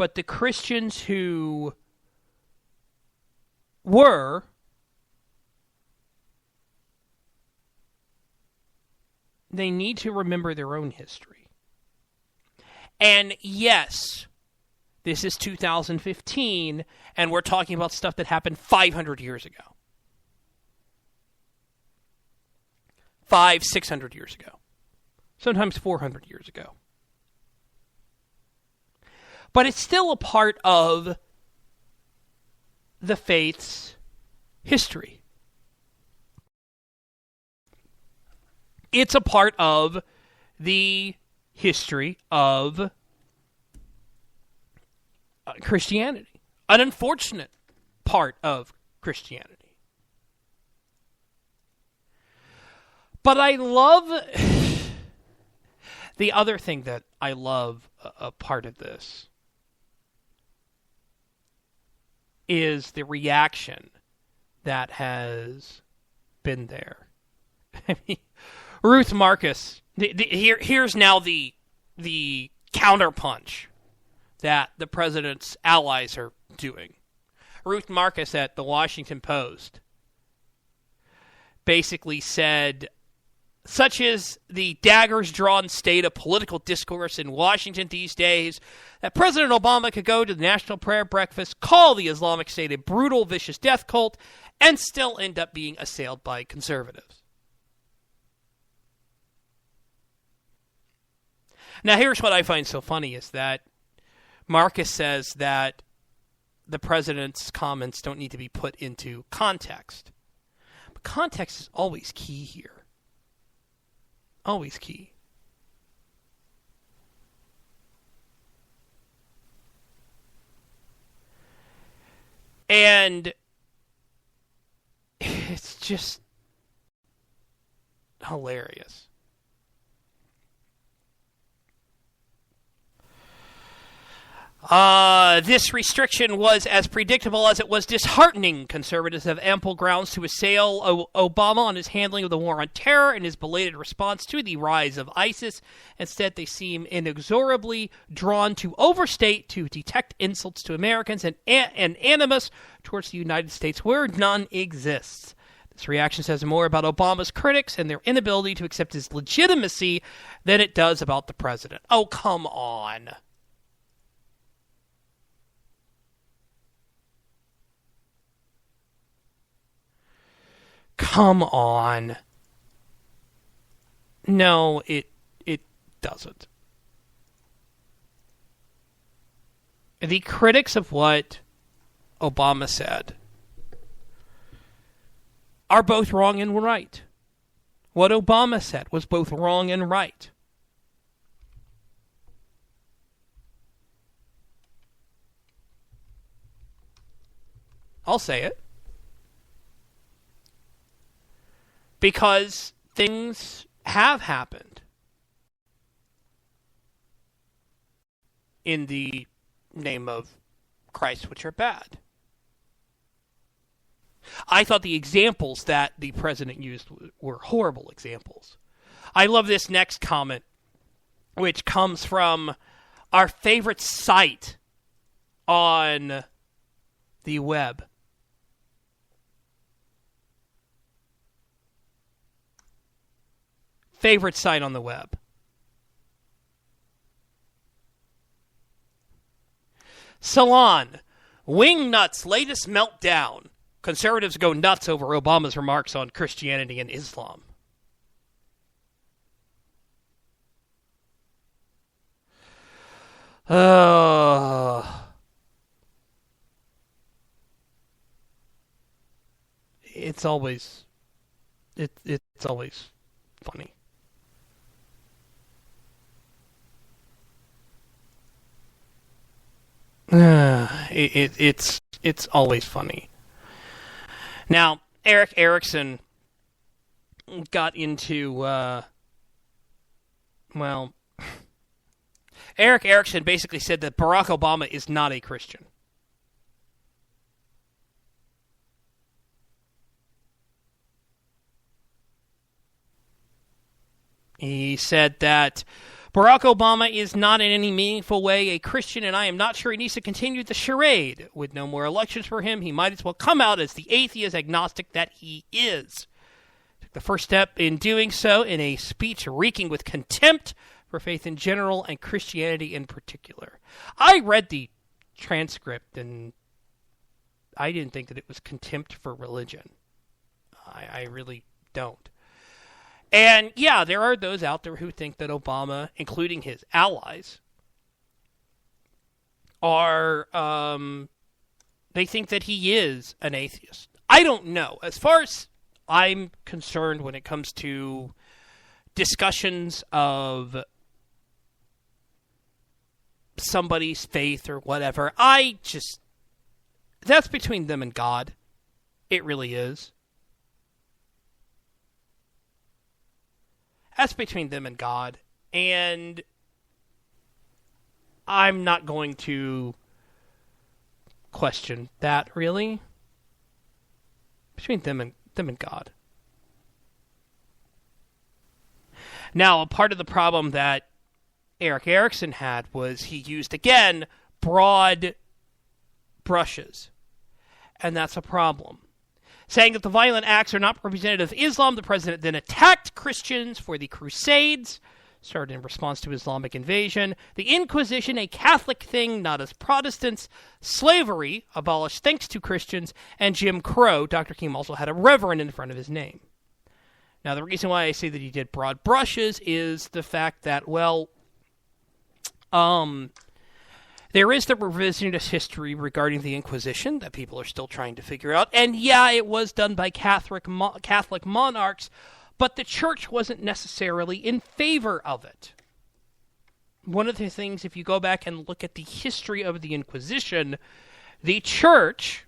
but the Christians who were they need to remember their own history. And yes, this is 2015, and we're talking about stuff that happened 500 years ago. 600 years ago. Sometimes 400 years ago. But it's still a part of the faith's history. It's a part of the history of Christianity. An unfortunate part of Christianity. But I love the other thing that I love a part of this is the reaction that has been there. I mean, Ruth Marcus, here's now the counterpunch that the president's allies are doing. Ruth Marcus at the Washington Post basically said, such is the daggers-drawn state of political discourse in Washington these days, that President Obama could go to the National Prayer Breakfast, call the Islamic State a brutal, vicious death cult, and still end up being assailed by conservatives. Now, here's what I find so funny is that Marcus says that the president's comments don't need to be put into context. But context is always key here. Always key. And it's just hilarious. This restriction was as predictable as it was disheartening. Conservatives have ample grounds to assail Obama on his handling of the war on terror and his belated response to the rise of ISIS. Instead, they seem inexorably drawn to overstate, to detect insults to Americans and animus towards the United States where none exists. This reaction says more about Obama's critics and their inability to accept his legitimacy than it does about the president. Oh, come on. Come on. No, it doesn't. The critics of what Obama said are both wrong and right. What Obama said was both wrong and right. I'll say it. Because things have happened in the name of Christ which are bad. I thought the examples that the president used were horrible examples. I love this next comment, which comes from our favorite site on the web. Favorite site on the web. Salon. Wingnuts' latest meltdown. Conservatives go nuts over Obama's remarks on Christianity and Islam. It's always funny. It's always funny. Now, Eric Erickson got into Eric Erickson basically said that Barack Obama is not a Christian. He said that Barack Obama is not in any meaningful way a Christian, and I am not sure he needs to continue the charade. With no more elections for him, he might as well come out as the atheist agnostic that he is. Took the first step in doing so in a speech reeking with contempt for faith in general and Christianity in particular. I read the transcript, and I didn't think that it was contempt for religion. I really don't. And yeah, there are those out there who think that Obama, including his allies, are, they think that he is an atheist. I don't know. As far as I'm concerned when it comes to discussions of somebody's faith or whatever, that's between them and God. It really is. That's between them and God, and I'm not going to question that, really. Between them and God. Now, a part of the problem that Eric Erickson had was he used, again, broad brushes, and that's a problem. Saying that the violent acts are not representative of Islam, the president then attacked Christians for the Crusades, started in response to Islamic invasion, the Inquisition, a Catholic thing, not as Protestants, slavery, abolished thanks to Christians, and Jim Crow. Dr. King also had a reverend in front of his name. Now, the reason why I say that he did broad brushes is the fact that, there is the revisionist history regarding the Inquisition that people are still trying to figure out. And yeah, it was done by Catholic monarchs, but the church wasn't necessarily in favor of it. One of the things, if you go back and look at the history of the Inquisition, the church,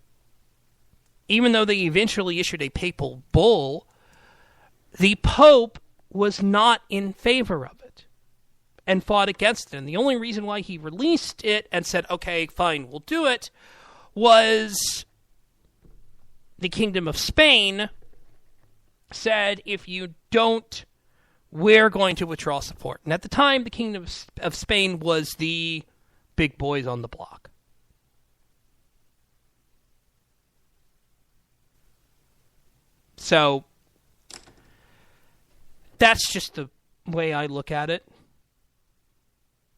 even though they eventually issued a papal bull, the Pope was not in favor of it and fought against it. And the only reason why he released it and said, okay, fine, we'll do it, was the Kingdom of Spain said, if you don't, we're going to withdraw support. And at the time, the Kingdom of Spain was the big boys on the block. So, that's just the way I look at it.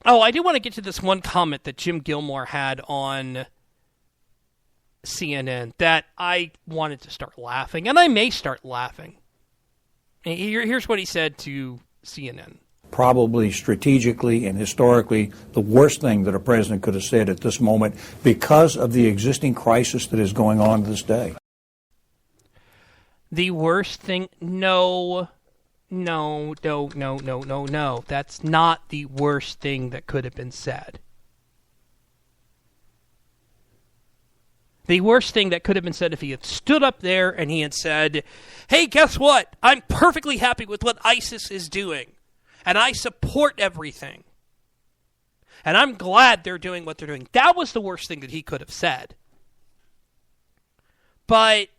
Oh, I do want to get to this one comment that Jim Gilmore had on CNN that I wanted to start laughing, and I may start laughing. Here's what he said to CNN. Probably strategically and historically the worst thing that a president could have said at this moment because of the existing crisis that is going on to this day. The worst thing? No. That's not the worst thing that could have been said. The worst thing that could have been said if he had stood up there and he had said, hey, guess what? I'm perfectly happy with what ISIS is doing. And I support everything. And I'm glad they're doing what they're doing. That was the worst thing that he could have said. But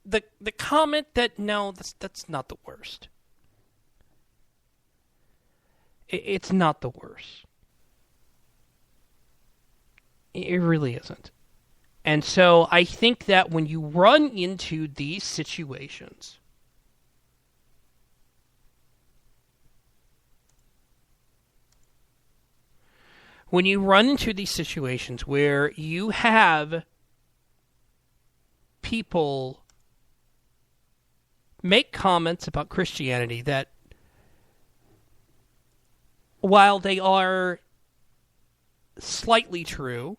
the comment that, no, that's not the worst. It's not the worst. It really isn't. And so I think that when you run into these situations, where you have people make comments about Christianity that, while they are slightly true,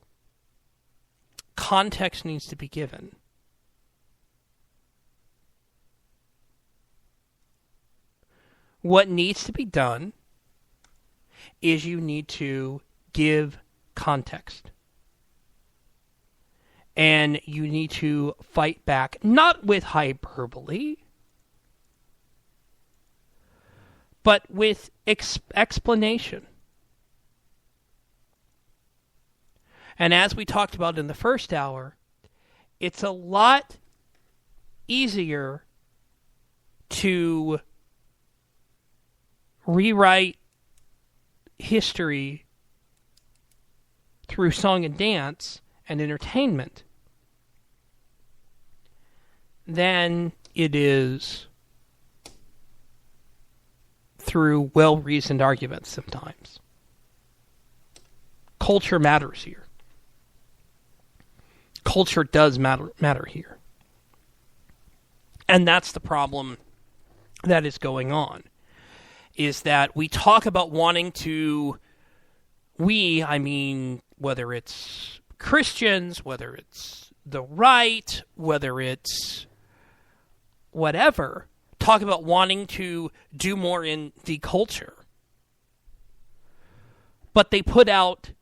context needs to be given. What needs to be done is you need to give context. And you need to fight back, not with hyperbole, but with explanation. And as we talked about in the first hour, it's a lot easier to rewrite history through song and dance and entertainment than it is through well-reasoned arguments sometimes. Culture matters here. Culture does matter here. And that's the problem that is going on, is that we talk about wanting to, I mean, whether it's Christians, whether it's the right, whether it's whatever, talk about wanting to do more in the culture. But they put out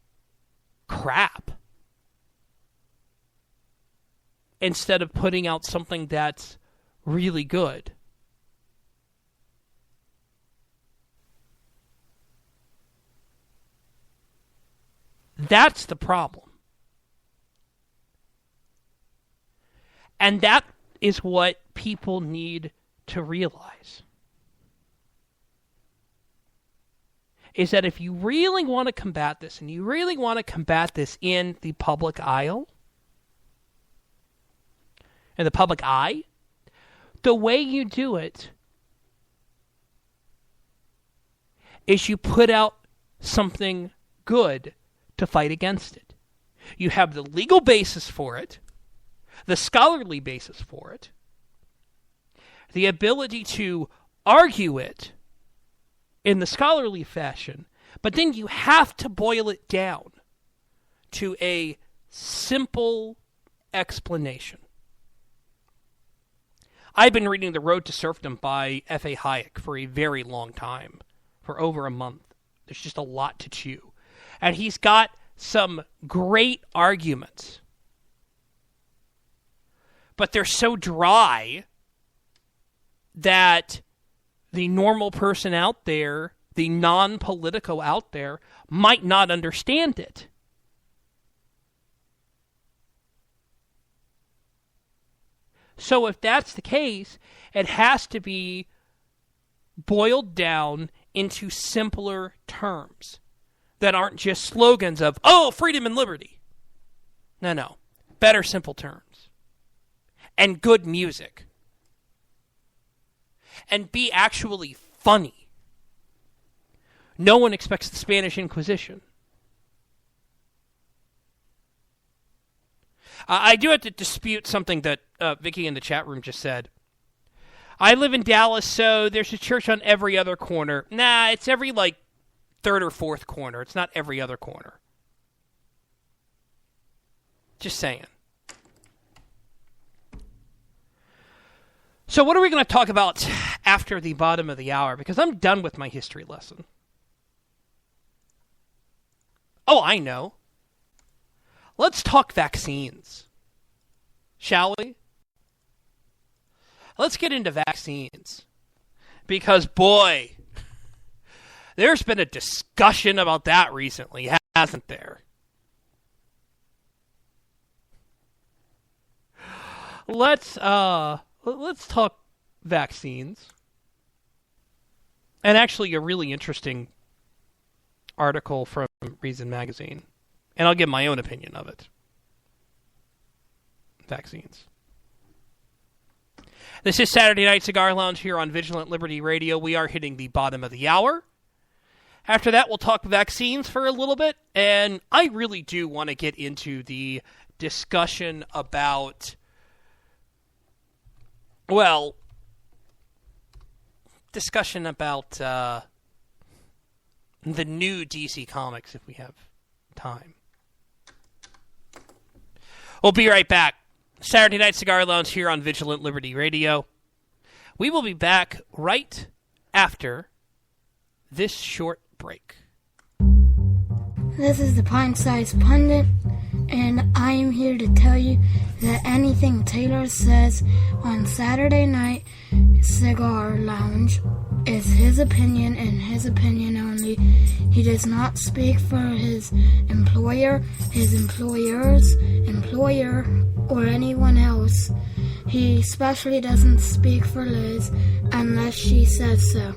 crap instead of putting out something that's really good. That's the problem. And that is what people need to realize. Is that if you really want to combat this, and you really want to combat this in the public aisle, in the public eye, the way you do it is you put out something good to fight against it. You have the legal basis for it, the scholarly basis for it, the ability to argue it in the scholarly fashion, but then you have to boil it down to a simple explanation. I've been reading The Road to Serfdom by F.A. Hayek for a very long time, for over a month. There's just a lot to chew. And he's got some great arguments. But they're so dry that the normal person out there, the non-politico out there, might not understand it. So if that's the case, it has to be boiled down into simpler terms that aren't just slogans of, oh, freedom and liberty. No. Better simple terms. And good music. And be actually funny. No one expects the Spanish Inquisition. I do have to dispute something that Vicky in the chat room just said. I live in Dallas, so there's a church on every other corner. Nah, it's every, third or fourth corner. It's not every other corner. Just saying. So what are we going to talk about after the bottom of the hour? Because I'm done with my history lesson. Oh, I know. Let's talk vaccines. Shall we? Let's get into vaccines. Because, boy, there's been a discussion about that recently, hasn't there? Let's talk vaccines. And actually a really interesting article from Reason Magazine. And I'll give my own opinion of it. Vaccines. This is Saturday Night Cigar Lounge here on Vigilant Liberty Radio. We are hitting the bottom of the hour. After that, we'll talk vaccines for a little bit. And I really do want to get into the discussion about, the new DC Comics, if we have time. We'll be right back. Saturday Night Cigar Lounge here on Vigilant Liberty Radio. We will be back right after this short break. This is the Pint-Sized Pundit, and I am here to tell you that anything Taylor says on Saturday Night Cigar Lounge is his opinion and his opinion only. He does not speak for his employer, his employer's employer, or anyone else. He especially doesn't speak for Liz unless she says so.